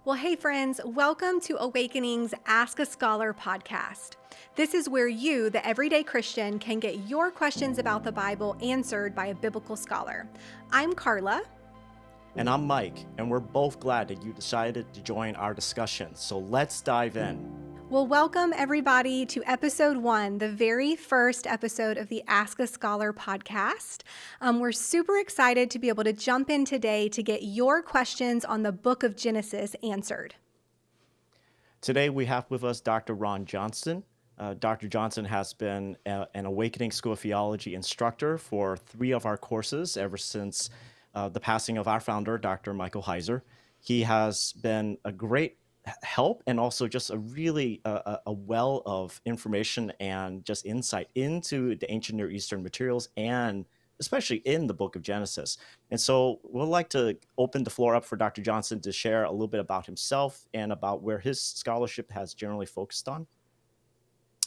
Well, hey, friends, welcome to Awakening's Ask a Scholar podcast. This is where you, the everyday Christian, can get your questions about the Bible answered by a biblical scholar. I'm Carla. And I'm Mike, and we're both glad that you decided to join our discussion. So let's dive in. Well, welcome everybody to episode 1, the very first episode of the Ask a Scholar podcast. We're super excited to be able to jump in today to get your questions on the book of Genesis answered. Today we have with us Dr. Ronn Johnson. Dr. Johnson has been an Awakening School of Theology instructor for 3 of our courses ever since the passing of our founder, Dr. Michael Heiser. He has been a great help and also just a really a well of information and just insight into the ancient Near Eastern materials and especially in the book of Genesis. And so we'd like to open the floor up for Dr. Johnson to share a little bit about himself and about where his scholarship has generally focused on.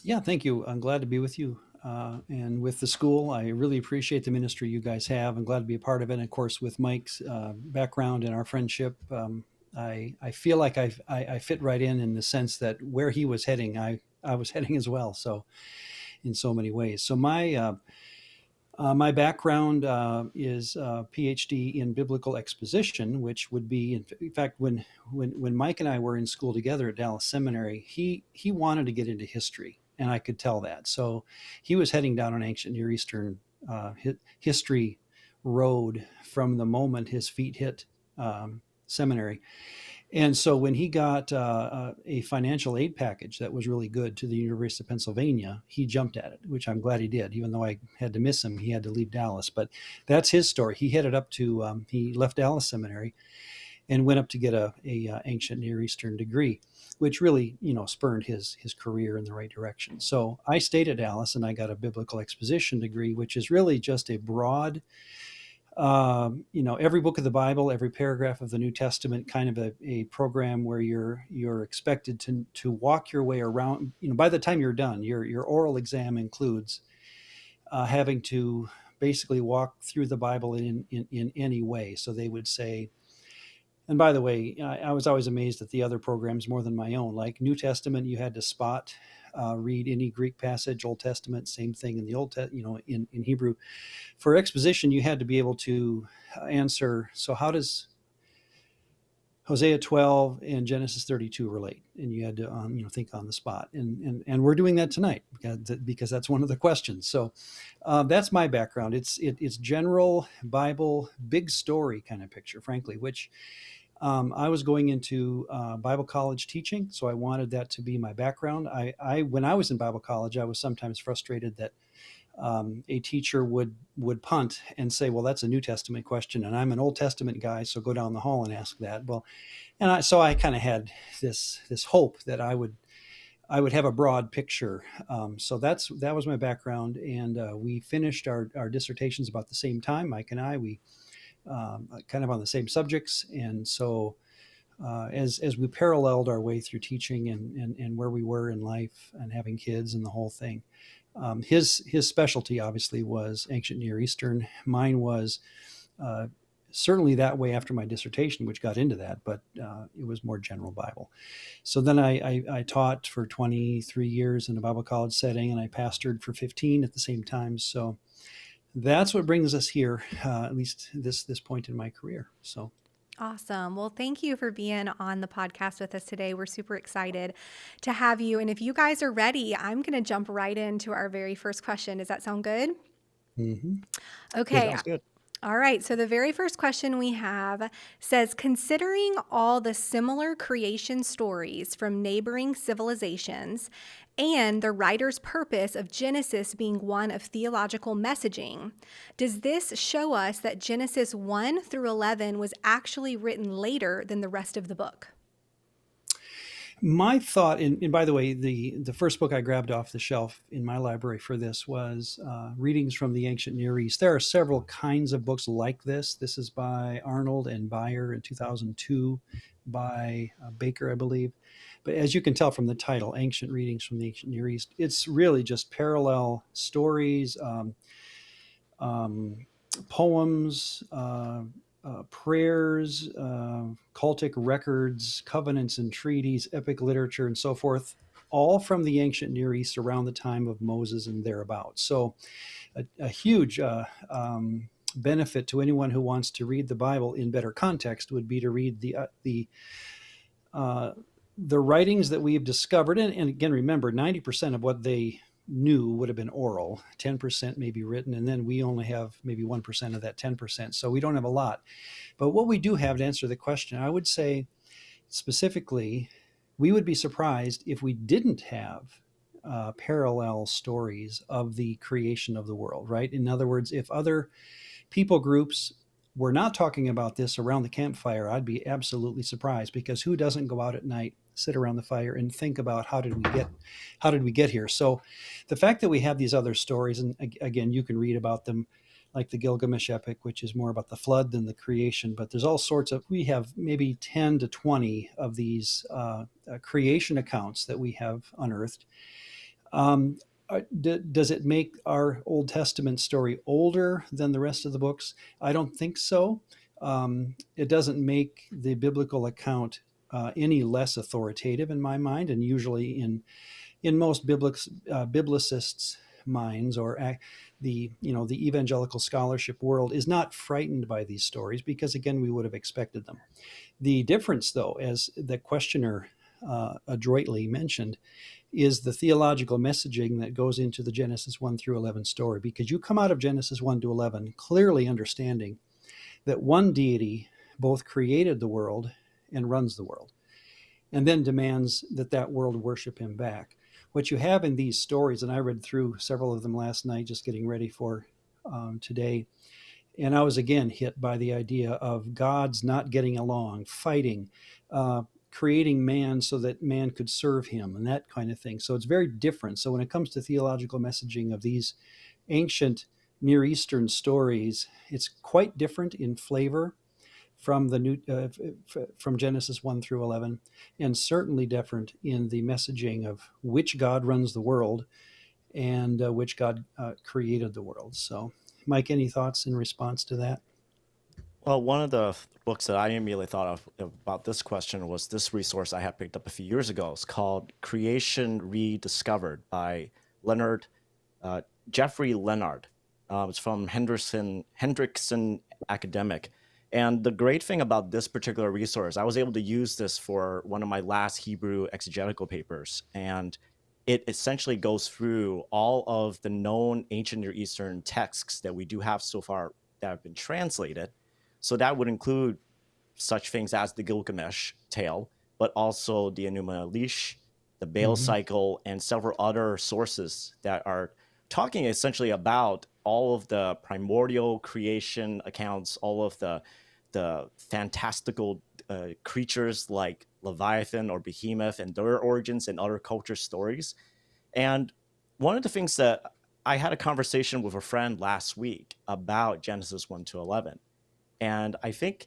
Yeah, thank you. I'm glad to be with you and with the school. I really appreciate the ministry you guys have. I'm glad to be a part of it. And of course, with Mike's background and our friendship, I feel like I fit right in the sense that where he was heading, I was heading as well. So in so many ways. So my background is a PhD in biblical exposition, which would be, in fact, when Mike and I were in school together at Dallas Seminary, he wanted to get into history, and I could tell that. So he was heading down an ancient Near Eastern history road from the moment his feet hit seminary. And so when he got a financial aid package that was really good to the University of Pennsylvania, he jumped at it, which I'm glad he did. Even though I had to miss him, he had to leave Dallas. But that's his story. He headed up to, he left Dallas Seminary and went up to get a ancient Near Eastern degree, which really, spurred his career in the right direction. So I stayed at Dallas and I got a biblical exposition degree, which is really just a broad every book of the Bible, every paragraph of the New Testament, kind of a program where you're expected to walk your way around. By the time you're done, your oral exam includes having to basically walk through the Bible in any way. So they would say, and by the way, I was always amazed at the other programs more than my own. Like New Testament, you had to spot read any Greek passage. Old Testament, same thing in the in Hebrew. For exposition, you had to be able to answer, so how does Hosea 12 and Genesis 32 relate? And you had to think on the spot. And we're doing that tonight because that's one of the questions. So that's my background. It's general Bible, big story kind of picture, frankly, which I was going into Bible college teaching, so I wanted that to be my background. When I was in Bible college, I was sometimes frustrated that a teacher would punt and say, well, that's a New Testament question, and I'm an Old Testament guy, so go down the hall and ask that. Well, so I kind of had this hope that I would have a broad picture. So that was my background, and we finished our dissertations about the same time. Mike and I, we kind of on the same subjects, and so as we paralleled our way through teaching and where we were in life and having kids and the whole thing, his specialty obviously was ancient Near Eastern. Mine was certainly that way after my dissertation, which got into that, but it was more general Bible. So then I taught for 23 years in a Bible college setting, and I pastored for 15 at the same time. So that's what brings us here, at least this point in my career. So. Awesome. Well, thank you for being on the podcast with us today. We're super excited to have you. And if you guys are ready, I'm going to jump right into our very first question. Does that sound good? Mm-hmm. Okay. Sounds good. All right. So the very first question we have says, considering all the similar creation stories from neighboring civilizations and the writer's purpose of Genesis being one of theological messaging, does this show us that Genesis 1 through 11 was actually written later than the rest of the book? My thought, and by the way, the first book I grabbed off the shelf in my library for this was Readings from the Ancient Near East. There are several kinds of books like this. This is by Arnold and Beyer in 2002, by Baker, I believe. But as you can tell from the title, Ancient Readings from the Ancient Near East, it's really just parallel stories, poems, prayers, cultic records, covenants and treaties, epic literature, and so forth, all from the ancient Near East around the time of Moses and thereabouts. So, a huge benefit to anyone who wants to read the Bible in better context would be to read the writings that we have discovered. And again, remember, 90% of what they knew would have been oral, 10% maybe written, and then we only have maybe 1% of that 10%. So we don't have a lot. But what we do have, to answer the question, I would say specifically, we would be surprised if we didn't have parallel stories of the creation of the world, right? In other words, if other people groups were not talking about this around the campfire, I'd be absolutely surprised, because who doesn't go out at night, sit around the fire, and think about how did we get here? So the fact that we have these other stories, and again, you can read about them, like the Gilgamesh epic, which is more about the flood than the creation, but there's all sorts of, we have maybe 10 to 20 of these creation accounts that we have unearthed. Does it make our Old Testament story older than the rest of the books? I don't think so. It doesn't make the biblical account any less authoritative in my mind, and usually in most biblicists' minds, or the evangelical scholarship world is not frightened by these stories, because again, we would have expected them. The difference, though, as the questioner adroitly mentioned, is the theological messaging that goes into the Genesis 1 through 11 story, because you come out of Genesis 1 to 11 clearly understanding that one deity both created the world and runs the world, and then demands that world worship him back. What you have in these stories, and I read through several of them last night just getting ready for today, and I was again hit by the idea of gods not getting along, fighting, creating man so that man could serve him, and that kind of thing. So it's very different. So when it comes to theological messaging of these ancient Near Eastern stories, it's quite different in flavor from from Genesis 1 through 11, and certainly different in the messaging of which God runs the world and which God created the world. So, Mike, any thoughts in response to that? Well, one of the books that I immediately thought of about this question was this resource I had picked up a few years ago. It's called Creation Rediscovered by Leonard uh, Jeffrey Leonard. It's from Hendrickson Academic. And the great thing about this particular resource, I was able to use this for one of my last Hebrew exegetical papers. And it essentially goes through all of the known ancient Near Eastern texts that we do have so far that have been translated. So that would include such things as the Gilgamesh tale, but also the Enuma Elish, the Baal Mm-hmm. cycle, and several other sources that are talking essentially about all of the primordial creation accounts, all of the fantastical creatures like Leviathan or Behemoth and their origins and other culture stories. And one of the things that I had a conversation with a friend last week about Genesis 1 to 11. And I think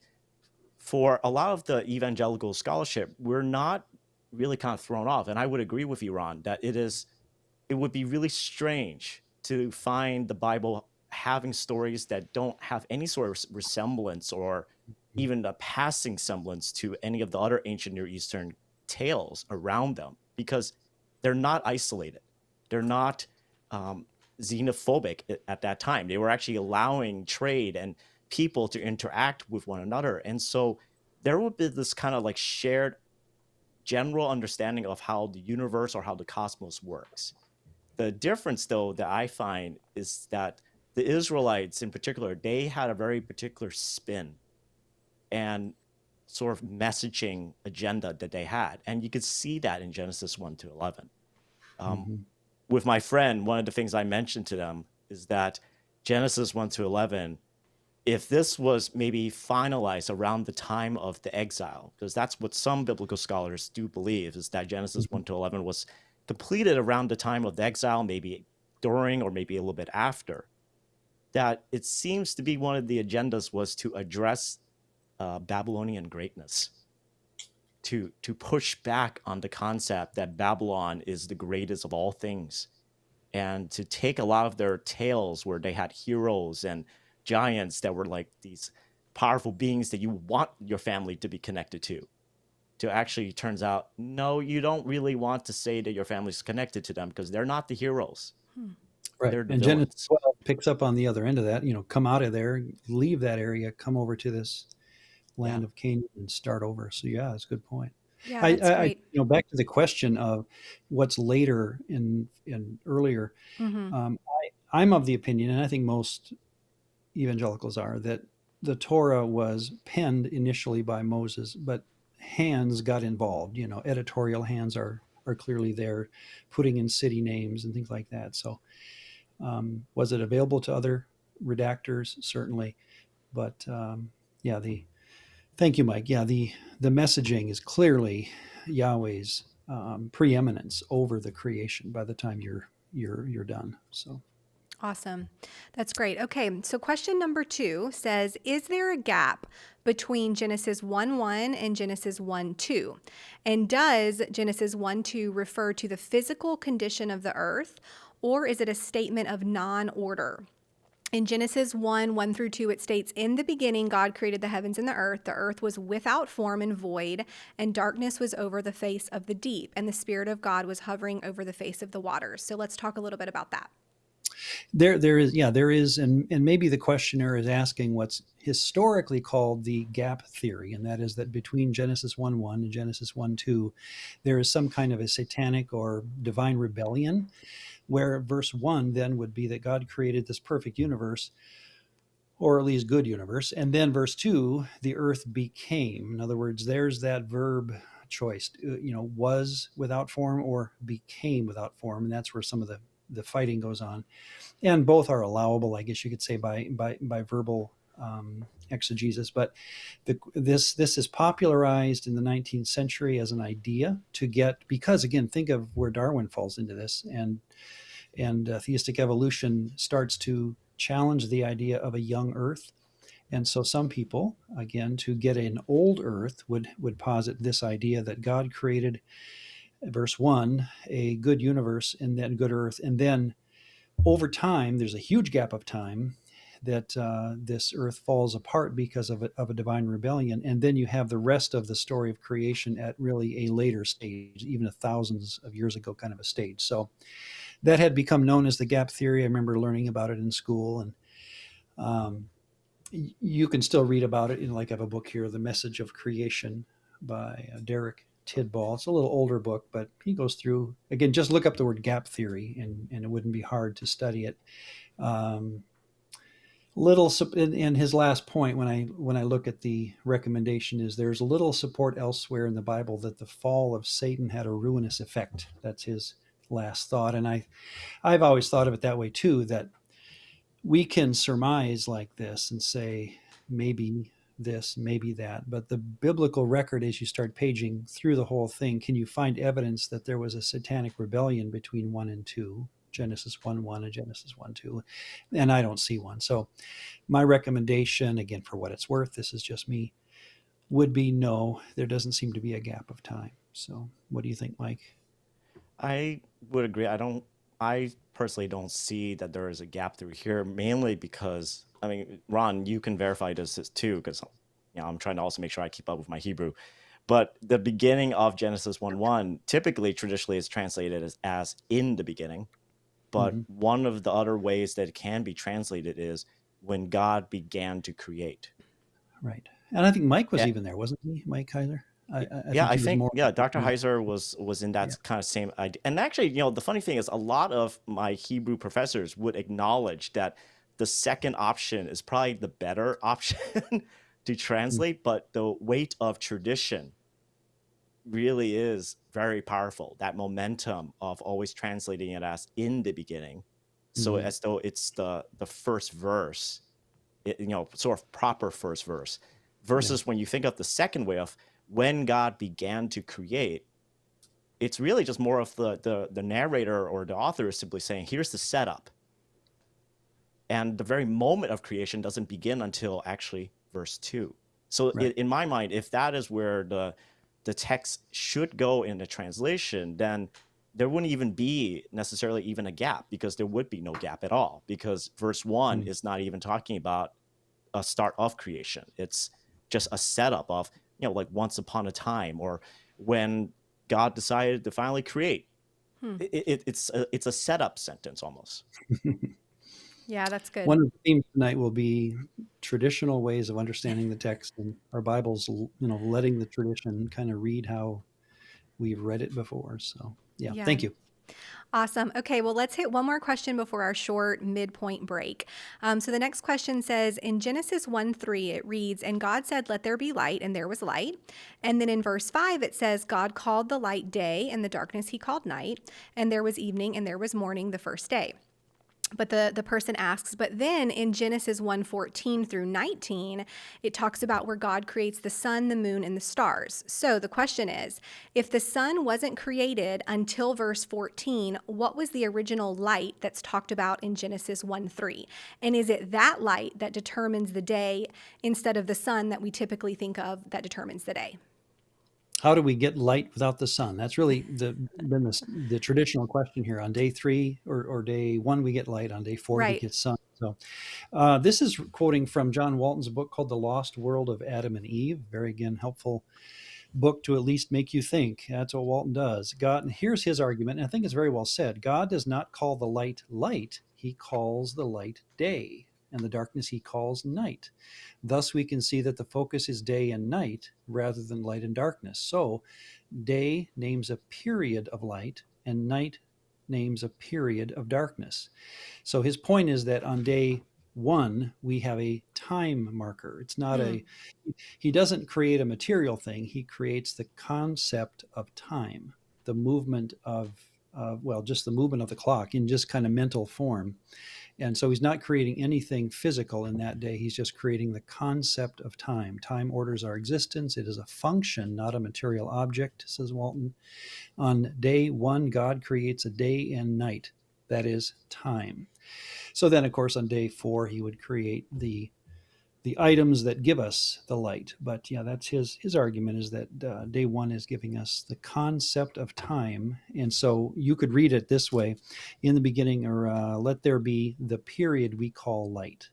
for a lot of the evangelical scholarship, we're not really kind of thrown off. And I would agree with you, Ron, that it would be really strange to find the Bible having stories that don't have any sort of resemblance or even a passing semblance to any of the other ancient Near Eastern tales around them, because they're not isolated. They're not xenophobic at that time. They were actually allowing trade and people to interact with one another. And so there would be this kind of like shared general understanding of how the universe or how the cosmos works. The difference, though, that I find is that the Israelites in particular, they had a very particular spin and sort of messaging agenda that they had. And you could see that in Genesis 1 to 11. Mm-hmm. With my friend, one of the things I mentioned to them is that Genesis 1 to 11, if this was maybe finalized around the time of the exile, because that's what some biblical scholars do believe, is that Genesis Mm-hmm. 1 to 11 was completed around the time of the exile, maybe during or maybe a little bit after, that it seems to be one of the agendas was to address Babylonian greatness, to push back on the concept that Babylon is the greatest of all things, and to take a lot of their tales where they had heroes and giants that were like these powerful beings that you want your family to be connected to actually turns out, no, you don't really want to say that your family's connected to them because they're not the heroes. Right. They're the And Genesis villains. 12 picks up on the other end of that, come out of there, leave that area, come over to this Yeah. land of Canaan and start over. So yeah, that's a good point. Yeah, that's great. Back to the question of what's later in earlier, Mm-hmm. I'm of the opinion, and I think most evangelicals are, that the Torah was penned initially by Moses, but hands got involved. Editorial hands are clearly there, putting in city names and things like that. So, was it available to other redactors? Certainly, but yeah, the thank you, Mike. Yeah, the messaging is clearly Yahweh's preeminence over the creation by the time you're done. So. Awesome. That's great. Okay, so question number 2 says, is there a gap between Genesis 1:1 and Genesis 1:2? And does Genesis 1:2 refer to the physical condition of the earth, or is it a statement of non-order? In Genesis 1:1 through 2, it states, in the beginning, God created the heavens and the earth. The earth was without form and void, and darkness was over the face of the deep, and the Spirit of God was hovering over the face of the waters. So let's talk a little bit about that. There is, and maybe the questioner is asking what's historically called the gap theory, and that is that between Genesis 1:1 and Genesis 1:2, there is some kind of a satanic or divine rebellion, where verse 1 then would be that God created this perfect universe, or at least good universe, and then verse 2, the earth became. In other words, there's that verb choice, was without form or became without form, and that's where some of the fighting goes on. And both are allowable, I guess you could say, by verbal exegesis. But this is popularized in the 19th century as an idea to get, because again, think of where Darwin falls into this, and theistic evolution starts to challenge the idea of a young Earth. And so some people, again, to get an old Earth, would posit this idea that God created, verse 1, a good universe and then good Earth, and then over time, there's a huge gap of time that this earth falls apart because of a divine rebellion. And then you have the rest of the story of creation at really a later stage, even thousands of years ago kind of a stage. So that had become known as the gap theory. I remember learning about it in school. And you can still read about it. I have a book here, The Message of Creation by Derek Tidball. It's a little older book, but he goes through, again, just look up the word gap theory, and it wouldn't be hard to study it. In his last point, when I look at the recommendation, is there's little support elsewhere in the Bible that the fall of Satan had a ruinous effect. That's his last thought. And I've always thought of it that way too, that we can surmise like this and say, maybe this, maybe that. But the biblical record, as you start paging through the whole thing, can you find evidence that there was a satanic rebellion between 1 and 2, Genesis 1:1 and Genesis 1:2? And I don't see one. So my recommendation, again, for what it's worth, this is just me, would be no, there doesn't seem to be a gap of time. So what do you think, Mike? I would agree. I personally don't see that there is a gap through here, mainly because, I mean, Ron, you can verify this too, because I'm trying to also make sure I keep up with my Hebrew. But the beginning of Genesis 1:1 typically traditionally is translated as in the beginning. But Mhm. one of the other ways that it can be translated is when God began to create. Right. And I think Mike was Yeah, even there, wasn't he? Mike Heiser? I yeah, think I he was think more. Dr. Heiser was in Yeah. that kind of same idea. And actually, the funny thing is, a lot of my Hebrew professors would acknowledge that the second option is probably the better option to Mm. translate, but the weight of tradition really is very powerful. That momentum of always translating it as in the beginning, so Mhm. as though it's the first verse, sort of proper first verse, Yeah. versus when you think of the second way of when God began to create, it's really just more of the narrator or the author is simply saying, here's the setup. And the very moment of creation doesn't begin until actually verse 2. So Right. in my mind, if that is where the text should go in the translation, then there wouldn't even be necessarily even a gap, because there would be no gap at all, because verse 1 Mm. is not even talking about a start of creation. It's just a setup of, like once upon a time, or when God decided to finally create. Hmm. It's a setup sentence almost. Yeah, that's good. One of the themes tonight will be traditional ways of understanding the text, and our Bibles, letting the tradition kind of read how we've read it before. So, yeah, Yeah. thank you. Awesome. Okay, well, let's hit one more question before our short midpoint break. So the next question says in Genesis 1:3, it reads, "And God said, 'Let there be light,' and there was light." And then in verse 5, it says, "God called the light day, and the darkness he called night. And there was evening, and there was morning the first day." But the person asks, but then in Genesis 1:14 through 19, it talks about where God creates the sun, the moon, and the stars. So the question is, if the sun wasn't created until verse 14, what was the original light that's talked about in Genesis 1:3? And is it that light that determines the day instead of the sun that we typically think of that determines the day? How do we get light without the sun? That's really been the traditional question here. On day 3 or day 1, we get light. On day 4, we Right. get sun. So this is quoting from John Walton's book called The Lost World of Adam and Eve. Very, again, helpful book to at least make you think. That's what Walton does. God, and here's his argument, and I think it's very well said. God does not call the light light. He calls the light day, and the darkness he calls night. Thus, we can see that the focus is day and night rather than light and darkness. So, day names a period of light, and night names a period of darkness. So, his point is that on day 1, we have a time marker. It's not he doesn't create a material thing, he creates the concept of time, the movement just the movement of the clock in just kind of mental form. And so he's not creating anything physical in that day. He's just creating the concept of time. Time orders our existence. It is a function, not a material object, says Walton. On day 1, God creates a day and night. That is time. So then, of course, on day 4, he would create the items that give us the light. But yeah, that's his argument, is that day 1 is giving us the concept of time. And so you could read it this way: in the beginning, or let there be the period we call light,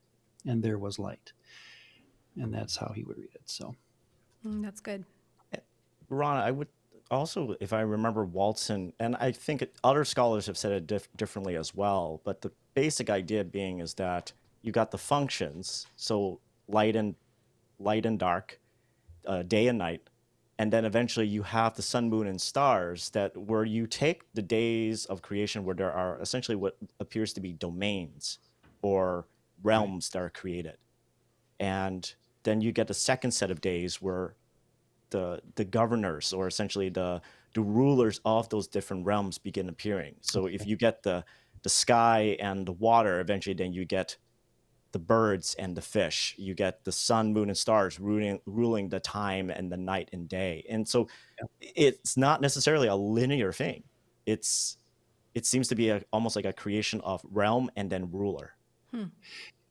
and there was light. And that's how he would read it. So That's good. Ron, I would also, if I remember Walton, and I think other scholars have said it differently as well, but the basic idea being is that you got the functions, so light and dark, day and night, and then eventually you have the sun, moon, and stars, that where you take the days of creation where there are essentially what appears to be domains or right. realms that are created, and then you get the second set of days where the governors, or essentially the rulers of those different realms, begin appearing. So if you get the sky and the water, eventually then you get the birds and the fish. You get the sun, moon, and stars ruling the time and the night and day. And so Yeah. it's not necessarily a linear thing. It seems to be almost like a creation of realm and then ruler.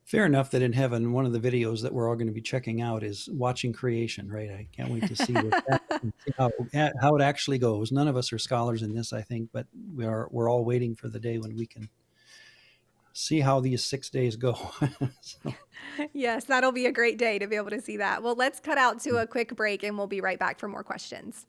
Fair enough that in heaven, one of the videos that we're all going to be checking out is watching creation, right? I can't wait to see what see how it actually goes. None of us are scholars in this, I think, but we're all waiting for the day when we can see how these 6 days go. So, Yes, that'll be a great day to be able to see that. Well, let's cut out to a quick break and we'll be right back for more questions.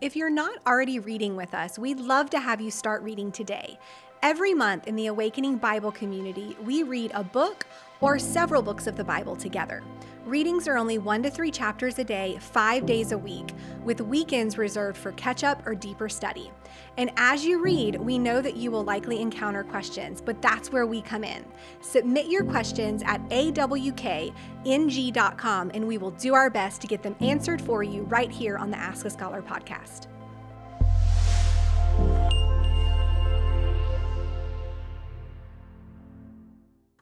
If you're not already reading with us, we'd love to have you start reading today. Every month in the Awakening Bible community, we read a book or several books of the Bible together. Readings are only 1 to 3 chapters a day, 5 days a week, with weekends reserved for catch-up or deeper study. And as you read, we know that you will likely encounter questions, but that's where we come in. Submit your questions at AWKNG.com, and we will do our best to get them answered for you right here on the Ask a Scholar podcast.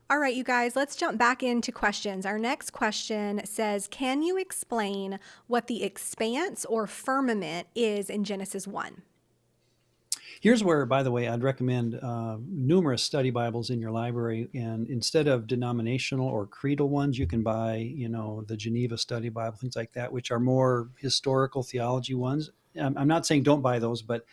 All right, you guys, let's jump back into questions. Our next question says, can you explain what the expanse or firmament is in Genesis 1? here's where, by the way, I'd recommend numerous study Bibles in your library. And instead of denominational or creedal ones, you can buy, the Geneva Study Bible, things like that, which are more historical theology ones. I'm not saying don't buy those, but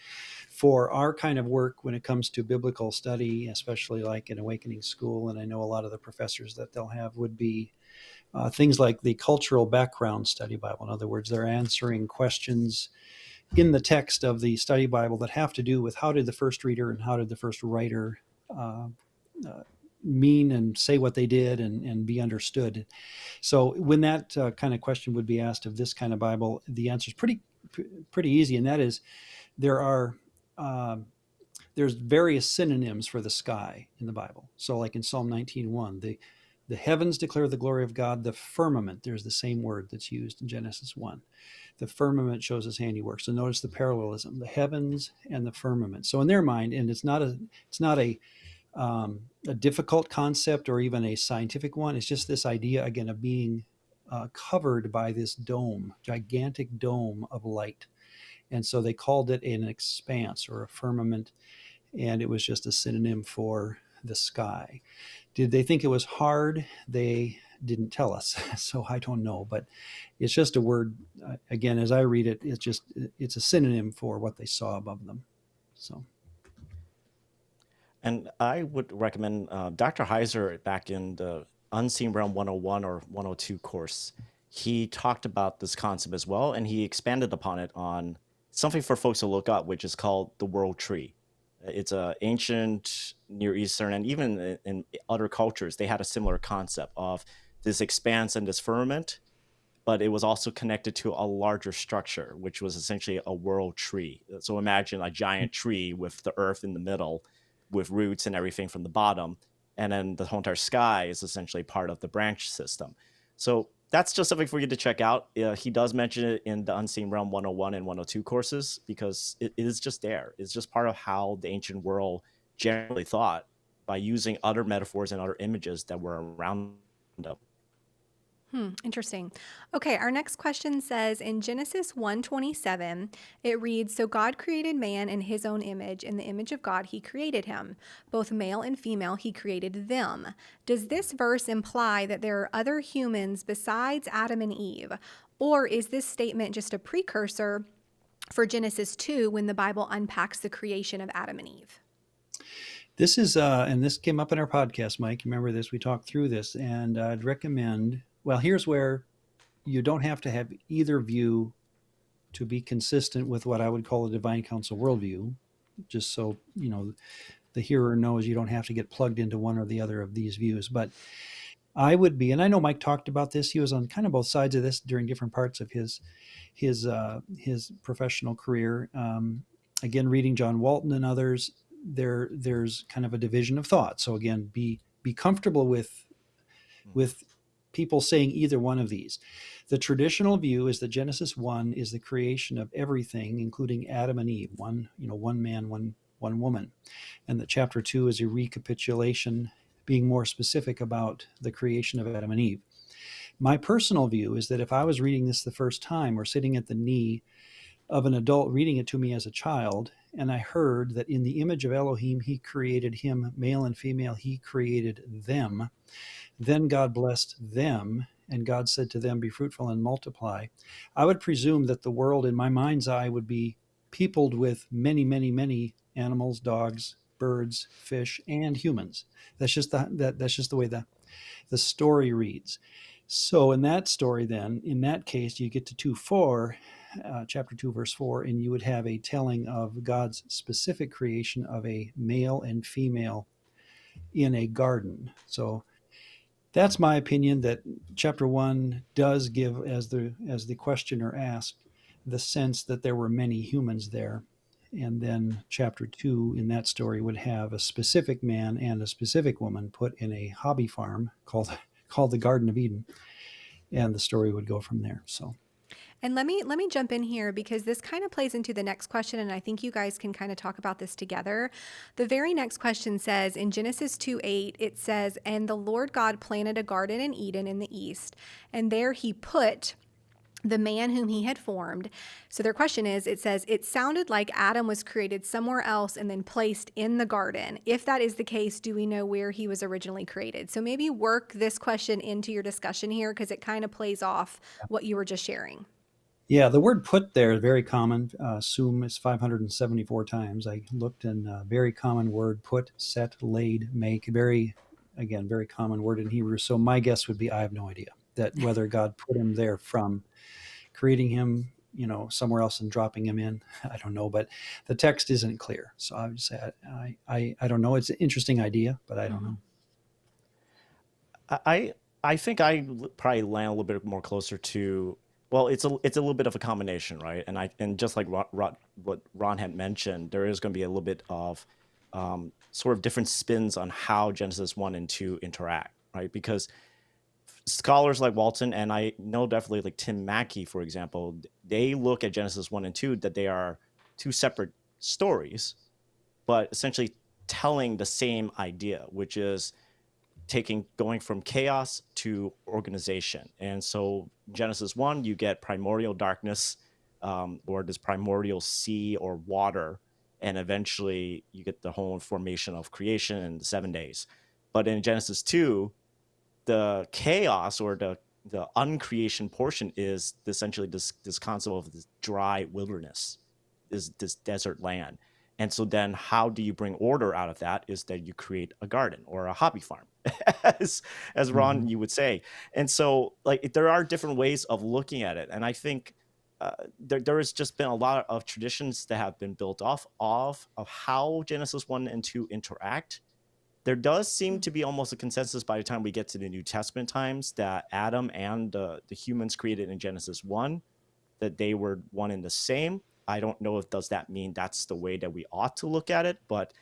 for our kind of work when it comes to biblical study, especially like in Awakening School, and I know a lot of the professors that they'll have would be things like the cultural background study Bible. In other words, they're answering questions in the text of the study Bible that have to do with how did the first reader and how did the first writer mean and say what they did and be understood. So when that kind of question would be asked of this kind of Bible, the answer is pretty easy, and that is there's various synonyms for the sky in the Bible. So like in Psalm 19:1, the heavens declare the glory of God. The firmament, there's the same word that's used in Genesis 1. The firmament shows his handiwork. So notice the parallelism, the heavens and the firmament. So in their mind, and it's not a difficult concept or even a scientific one. It's just this idea, again, of being covered by this dome, gigantic dome of light. And so they called it an expanse or a firmament, and it was just a synonym for the sky. Did they think it was hard? They didn't tell us, so I don't know. But it's just a word. Again, as I read it, it's a synonym for what they saw above them. So. And I would recommend Dr. Heiser back in the Unseen Realm 101 or 102 course. He talked about this concept as well, and he expanded upon it on something for folks to look up, which is called the world tree. It's a ancient Near Eastern, and even in other cultures, they had a similar concept of this expanse and this firmament, but it was also connected to a larger structure, which was essentially a world tree. So imagine a giant tree with the earth in the middle, with roots and everything from the bottom, and then the whole entire sky is essentially part of the branch system. So that's just something for you to check out. He does mention it in the Unseen Realm 101 and 102 courses because it is just there. It's just part of how the ancient world generally thought by using other metaphors and other images that were around them. Interesting. Okay, our next question says in Genesis 1:27, it reads, "So God created man in his own image, in the image of God he created him. Both male and female he created them." Does this verse imply that there are other humans besides Adam and Eve? Or is this statement just a precursor for Genesis 2 when the Bible unpacks the creation of Adam and Eve? This is, and this came up in our podcast, Mike. Remember this? We talked through this, and I'd recommend. Well, here's where you don't have to have either view to be consistent with what I would call a divine counsel worldview. Just so the hearer knows you don't have to get plugged into one or the other of these views. But I would be, and I know Mike talked about this. He was on kind of both sides of this during different parts of his professional career. Again, reading John Walton and others, there's kind of a division of thought. So again, be comfortable with people saying either one of these. The traditional view is that Genesis 1 is the creation of everything, including Adam and Eve, one man, one woman, and that chapter 2 is a recapitulation, being more specific about the creation of Adam and Eve. My personal view is that if I was reading this the first time or sitting at the knee of an adult reading it to me as a child, and I heard that in the image of Elohim, he created him, male and female, he created them. Then God blessed them, and God said to them, be fruitful and multiply. I would presume that the world in my mind's eye would be peopled with many, many, many animals, dogs, birds, fish, and humans. That's just the way the story reads. So in that story, then, in that case, you get to chapter 2, verse 4, and you would have a telling of God's specific creation of a male and female in a garden. So that's my opinion, that chapter 1 does give, as the questioner asked, the sense that there were many humans there. And then chapter 2 in that story would have a specific man and a specific woman put in a hobby farm called the Garden of Eden. And the story would go from there. So. And let me jump in here because this kind of plays into the next question, and I think you guys can kind of talk about this together. The very next question says in Genesis 2:8, it says, "And the Lord God planted a garden in Eden in the east, and there he put the man whom he had formed." So their question is, it says, it sounded like Adam was created somewhere else and then placed in the garden. If that is the case, do we know where he was originally created? So maybe work this question into your discussion here because it kind of plays off what you were just sharing. Yeah, the word put there is very common. Sum is 574 times. I looked, and very common word: put, set, laid, make. Again, very common word in Hebrew. So my guess would be I have no idea that whether God put him there from creating him, somewhere else and dropping him in. I don't know, but the text isn't clear. So I would say I don't know. It's an interesting idea, but I don't Mhm. know. I I think probably land a little bit more closer to, well, it's a little bit of a combination, right? And just like what Ron had mentioned, there is going to be a little bit of sort of different spins on how Genesis 1 and 2 interact, right? Because scholars like Walton, and I know definitely like Tim Mackey, for example, they look at Genesis 1 and 2 that they are two separate stories, but essentially telling the same idea, which is going from chaos to organization. And so Genesis 1, you get primordial darkness, or this primordial sea or water, and eventually you get the whole formation of creation in 7 days. But in Genesis 2, the chaos or the uncreation portion is essentially this concept of this dry wilderness, this desert land. And so then how do you bring order out of that is that you create a garden or a hobby farm, as Mm-hmm. Ron, you would say. And so like there are different ways of looking at it. And I think there has just been a lot of traditions that have been built off of how Genesis 1 and 2 interact. There does seem to be almost a consensus by the time we get to the New Testament times that Adam and the humans created in Genesis 1, that they were one and the same. I don't know if does that mean that's the way that we ought to look at it, but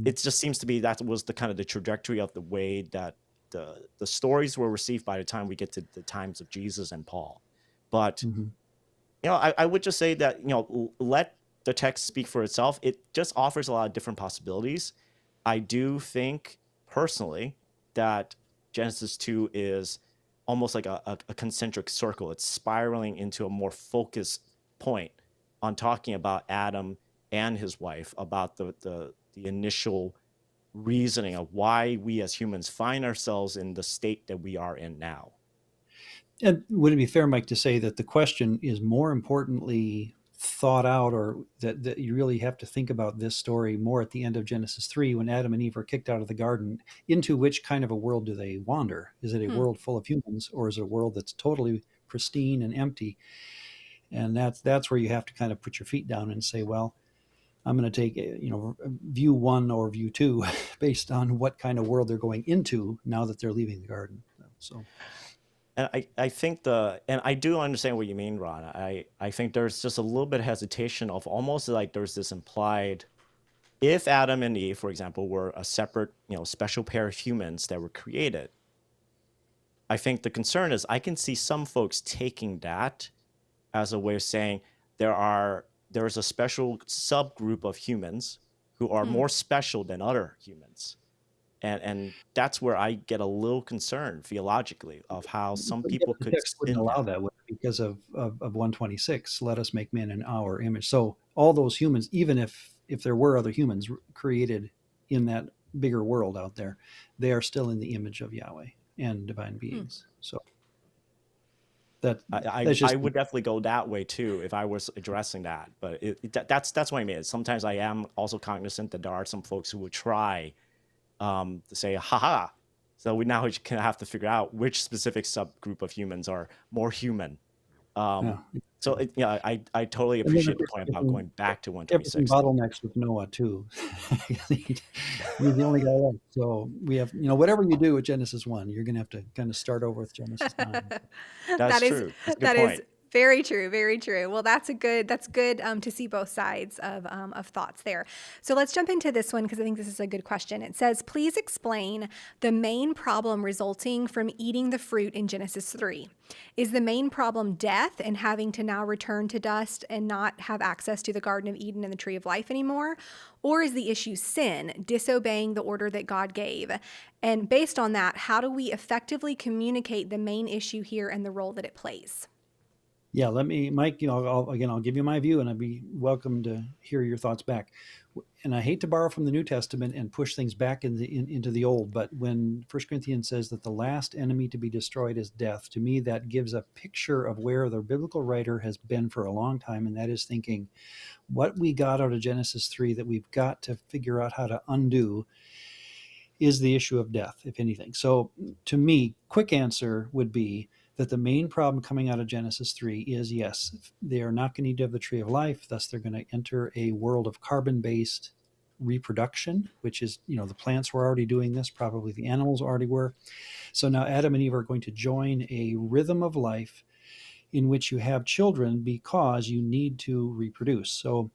it just seems to be that was the kind of the trajectory of the way that the stories were received by the time we get to the times of Jesus and Paul. But Mm-hmm. I would just say that, let the text speak for itself. It just offers a lot of different possibilities. I do think personally that Genesis 2 is almost like a concentric circle. It's spiraling into a more focused point on talking about Adam and his wife, about the initial reasoning of why we as humans find ourselves in the state that we are in now. And would it be fair, Mike, to say that the question is more importantly thought out, or that you really have to think about this story more at the end of Genesis 3 when Adam and Eve are kicked out of the garden? Into which kind of a world do they wander? Is it a Hmm. world full of humans, or is it a world that's totally pristine and empty? And that's where you have to kind of put your feet down and say, well, I'm going to take view one or view two based on what kind of world they're going into now that they're leaving the garden. So And I think and I do understand what you mean, Ron. I think there's just a little bit of hesitation of almost like there's this implied, if Adam and Eve, for example, were a separate, special pair of humans that were created, I think the concern is I can see some folks taking that as a way of saying there's a special subgroup of humans who are Hmm. more special than other humans. And that's where I get a little concerned theologically of how some but yet people the could text wouldn't spin allow that. that because of 126. Let us make man in our image. So all those humans, even if there were other humans created in that bigger world out there, they are still in the image of Yahweh and divine Hmm. beings. So that I that's I just would definitely go that way too if I was addressing that. But that's what I mean. Sometimes I am also cognizant that there are some folks who would try to say, haha. So we now can have to figure out which specific subgroup of humans are more human. yeah. Um, so yeah, I totally And then of appreciate the course point about going back to everything 126 though. bottlenecks with Noah too. He's the only guy left. So we have, whatever you do with Genesis 1, you're going to have to kind of start over with Genesis 9. That's That is true. That's a good that is point. very true, very true. Well, that's good to see both sides of thoughts there. So let's jump into this one because I think this is a good question. It says, please explain the main problem resulting from eating the fruit in Genesis 3. Is the main problem death and having to now return to dust and not have access to the Garden of Eden and the Tree of Life anymore? Or is the issue sin, disobeying the order that God gave? And based on that, how do we effectively communicate the main issue here and the role that it plays? Yeah, let me, Mike. I'll give you my view, and I'd be welcome to hear your thoughts back. And I hate to borrow from the New Testament and push things back into the Old, but when 1 Corinthians says that the last enemy to be destroyed is death, to me that gives a picture of where the biblical writer has been for a long time, and that is thinking what we got out of Genesis 3 that we've got to figure out how to undo is the issue of death, if anything. So to me, quick answer would be that the main problem coming out of Genesis 3 is, yes, they are not going to eat of the tree of life, thus they're going to enter a world of carbon-based reproduction, which is, the plants were already doing this, probably the animals already were. So now Adam and Eve are going to join a rhythm of life in which you have children because you need to reproduce. So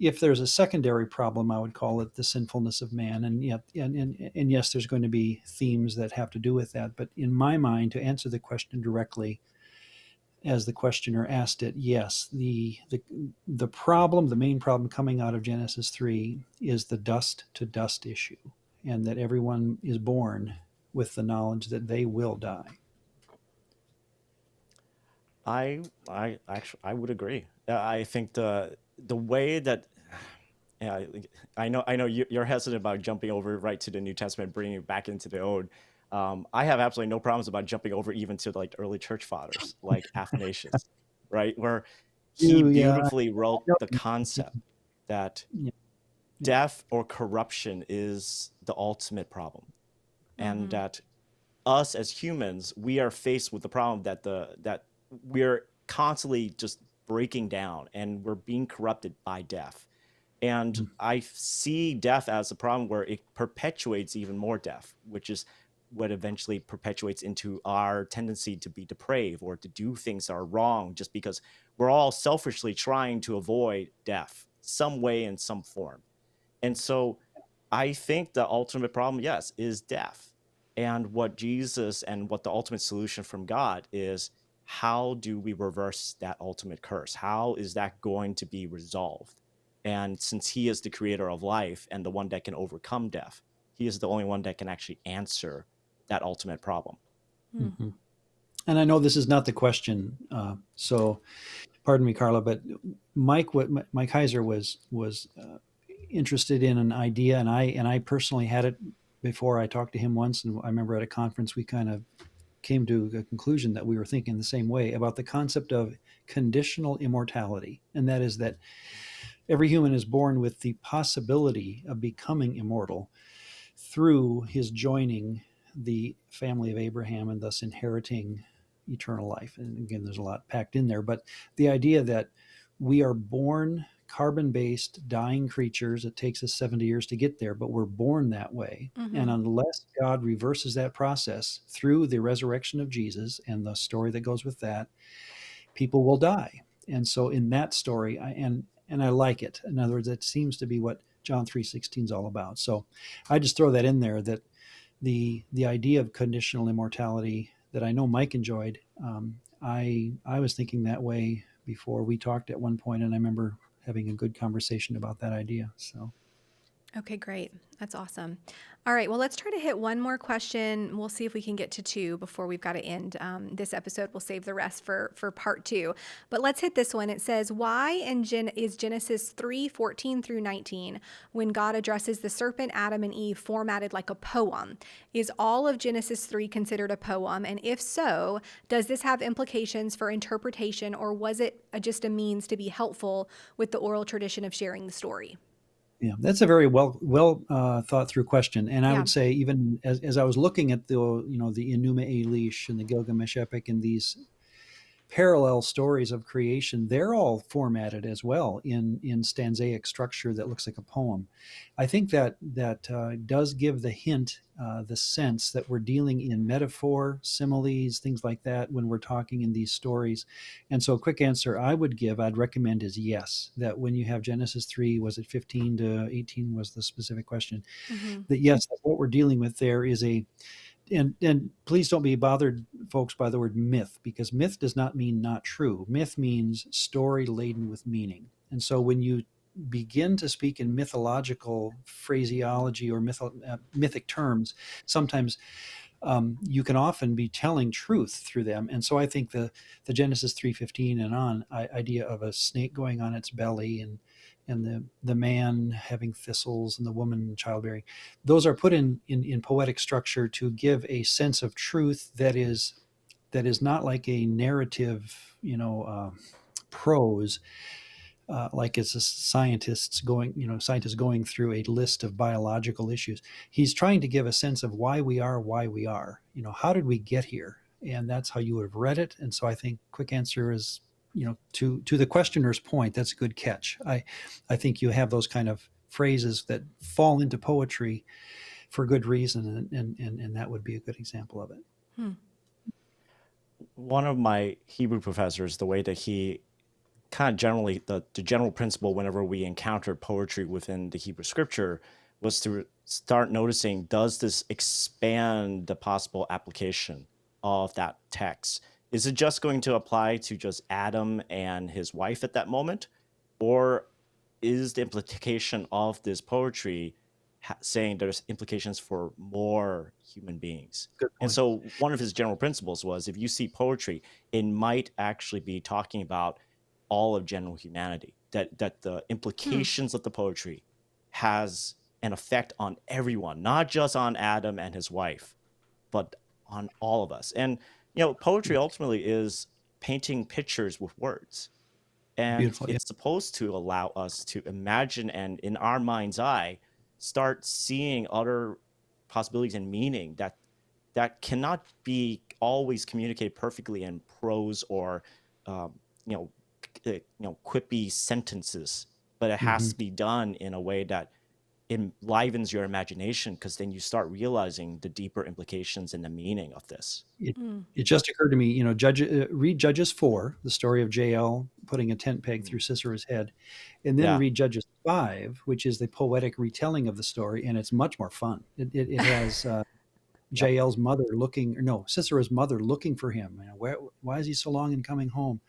if there's a secondary problem, I would call it the sinfulness of man. And yet, and yes, there's going to be themes that have to do with that. But in my mind, to answer the question directly, as the questioner asked it, yes, the problem, the main problem coming out of Genesis 3 is the dust to dust issue, and that everyone is born with the knowledge that they will die. I would agree. I think the way that yeah, I know you're hesitant about jumping over right to the New Testament, bringing it back into the Old. I have absolutely no problems about jumping over even to like early church fathers like Athanasius, right, where he Yeah, beautifully wrote I the concept that yeah, yeah. death or corruption is the ultimate problem, and Mm-hmm. that us as humans, we are faced with the problem that that we're constantly just breaking down and we're being corrupted by death. And Mm, I see death as a problem where it perpetuates even more death, which is what eventually perpetuates into our tendency to be depraved or to do things that are wrong just because we're all selfishly trying to avoid death some way in some form. And so I think the ultimate problem, yes, is death. And what Jesus and what the ultimate solution from God is, how do we reverse that ultimate curse? How is that going to be resolved? And since he is the creator of life and the one that can overcome death, he is the only one that can actually answer that ultimate problem. mhm. And I know this is not the question, so pardon me, Carla, but Mike Heiser was interested in an idea, and I personally had it before. I talked to him once, and I remember at a conference we kind of came to a conclusion that we were thinking the same way about the concept of conditional immortality, and that is that every human is born with the possibility of becoming immortal through his joining the family of Abraham and thus inheriting eternal life. And again, there's a lot packed in there, but the idea that we are born carbon based, dying creatures, it takes us 70 years to get there, but we're born that way. And Mm-hmm. unless God reverses that process through the resurrection of Jesus and the story that goes with that, people will die. And so in that story, and I like it. In other words, it seems to be what John 3:16 is all about. So I just throw that in there, that the idea of conditional immortality that I know Mike enjoyed. I was thinking that way before we talked at one point, and I remember having a good conversation about that idea. So Okay, great. That's awesome. All right, well, let's try to hit one more question. We'll see if we can get to two before we've got to end this episode. We'll save the rest for part two. But let's hit this one. It says, why is Genesis 3:14 through 19, when God addresses the serpent, Adam, and Eve, formatted like a poem? Is all of Genesis 3 considered a poem? And if so, does this have implications for interpretation, or was it just a means to be helpful with the oral tradition of sharing the story? yeah, that's a very well thought through question. And I Yeah. would say, even as I was looking at the Enuma Elish and the Gilgamesh epic and these parallel stories of creation, they're all formatted as well in stanzaic structure that looks like a poem. I think that does give the hint, the sense that we're dealing in metaphor, similes, things like that when we're talking in these stories. And so, a quick answer I'd recommend is yes. That when you have Genesis 3, was it 15 to 18 was the specific question? Mm-hmm. That yes, that what we're dealing with there is a, and please don't be bothered, folks, by the word myth, because myth does not mean not true. Myth means story laden with meaning. And so when you begin to speak in mythological phraseology or mythic terms, sometimes you can often be telling truth through them. And so I think the Genesis 3:15 and on idea of a snake going on its belly, and the man having thistles and the woman childbearing, those are put in poetic structure to give a sense of truth that is not like a narrative, prose, like it's a scientists going through a list of biological issues. He's trying to give a sense of why we are. How did we get here? And that's how you would have read it. And so I think quick answer is, to the questioner's point, that's a good catch. I think you have those kind of phrases that fall into poetry for good reason, and that would be a good example of it. Hmm. One of my Hebrew professors, the way that he kind of generally, the general principle whenever we encounter poetry within the Hebrew scripture was to start noticing, does this expand the possible application of that text? Is it just going to apply to just Adam and his wife at that moment? Or is the implication of this poetry saying there's implications for more human beings? Good And point. so one of his general principles was, if you see poetry, it might actually be talking about all of general humanity, that the implications of the poetry has an effect on everyone, not just on Adam and his wife, but on all of us. And poetry ultimately is painting pictures with words, and Beautiful. Yeah. it's supposed to allow us to imagine and, in our mind's eye, start seeing other possibilities and meaning that cannot be always communicated perfectly in prose or um, you know quippy sentences, but it has Mhm. to be done in a way that enlivens your imagination, because then you start realizing the deeper implications and the meaning of this. It just occurred to me, read Judges 4, the story of Jael putting a tent peg through Sisera's head, and then Yeah. read Judges 5, which is the poetic retelling of the story, and it's much more fun. It has Yep. Jael's mother Sisera's mother looking for him. Why is he so long in coming home?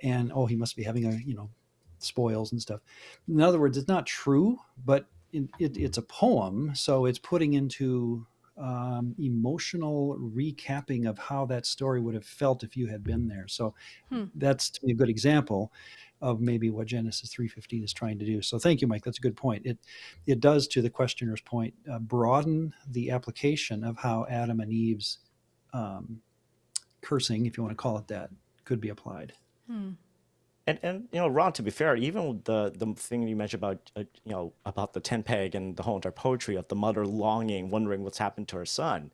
And he must be having spoils and stuff. In other words, it's not true, but it's a poem, so it's putting into emotional recapping of how that story would have felt if you had been there. So that's, to me, a good example of maybe what Genesis 3:15 is trying to do. So thank you, Mike. That's a good point. It does, to the questioner's point, broaden the application of how Adam and Eve's cursing, if you want to call it that, could be applied. And Ron, to be fair, even the thing you mentioned about about the tent peg and the whole entire poetry of the mother longing, wondering what's happened to her son,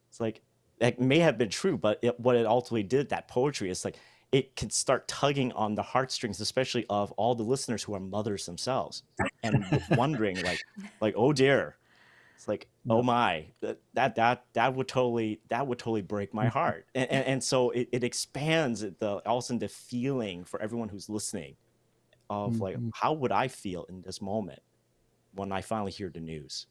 it's like it may have been true, but what it ultimately did, that poetry, is like it can start tugging on the heartstrings, especially of all the listeners who are mothers themselves, and wondering like, oh dear, it's like, oh Yep. my, that would totally break my heart. And so it expands also the feeling for everyone who's listening of like, Mhm. how would I feel in this moment when I finally hear the news?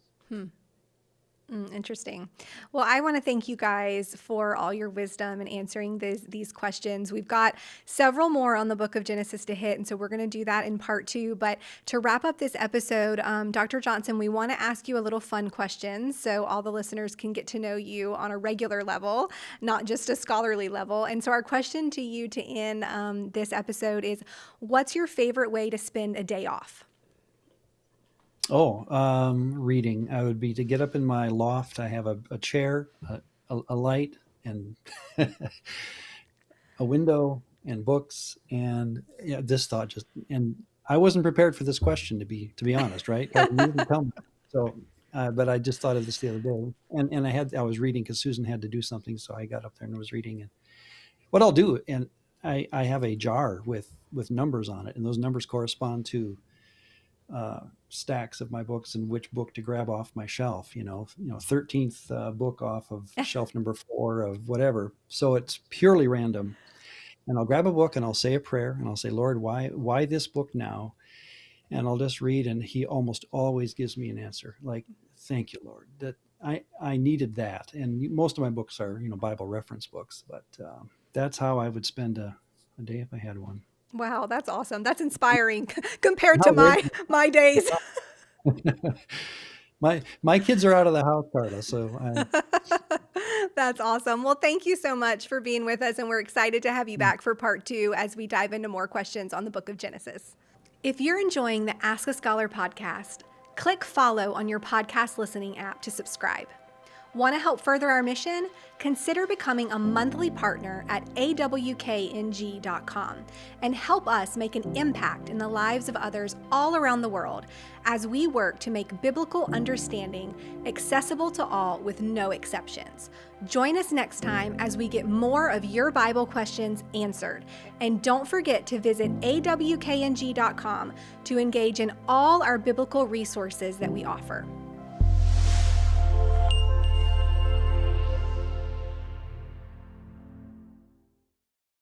Interesting. Well, I want to thank you guys for all your wisdom and answering these questions. We've got several more on the book of Genesis to hit, and so we're going to do that in part 2. But to wrap up this episode, Dr. Johnson, we want to ask you a little fun question so all the listeners can get to know you on a regular level, not just a scholarly level. And so our question to you to end this episode is, what's your favorite way to spend a day off? Reading. I would be to get up in my loft. I have a chair, a light, and a window, and books. And this thought and I wasn't prepared for this question, to be honest, right? You didn't tell me. So, but I just thought of this the other day, and I was reading because Susan had to do something, so I got up there and was reading. And what I'll do, and I have a jar with numbers on it, and those numbers correspond to stacks of my books and which book to grab off my shelf. 13th book off of shelf number 4 of whatever. So it's purely random. And I'll grab a book and I'll say a prayer and I'll say, Lord, why this book now? And I'll just read, and He almost always gives me an answer. Like, thank you, Lord, that I needed that. And most of my books are Bible reference books, but that's how I would spend a day if I had one. Wow, that's awesome. That's inspiring compared to How my days. my kids are out of the house, Carla. So That's awesome. Well, thank you so much for being with us, and we're excited to have you back for part 2 as we dive into more questions on the book of Genesis. If you're enjoying the Ask a Scholar podcast, click follow on your podcast listening app to subscribe. Want to help further our mission? Consider becoming a monthly partner at AWKNG.com and help us make an impact in the lives of others all around the world as we work to make biblical understanding accessible to all with no exceptions. Join us next time as we get more of your Bible questions answered. And don't forget to visit AWKNG.com to engage in all our biblical resources that we offer.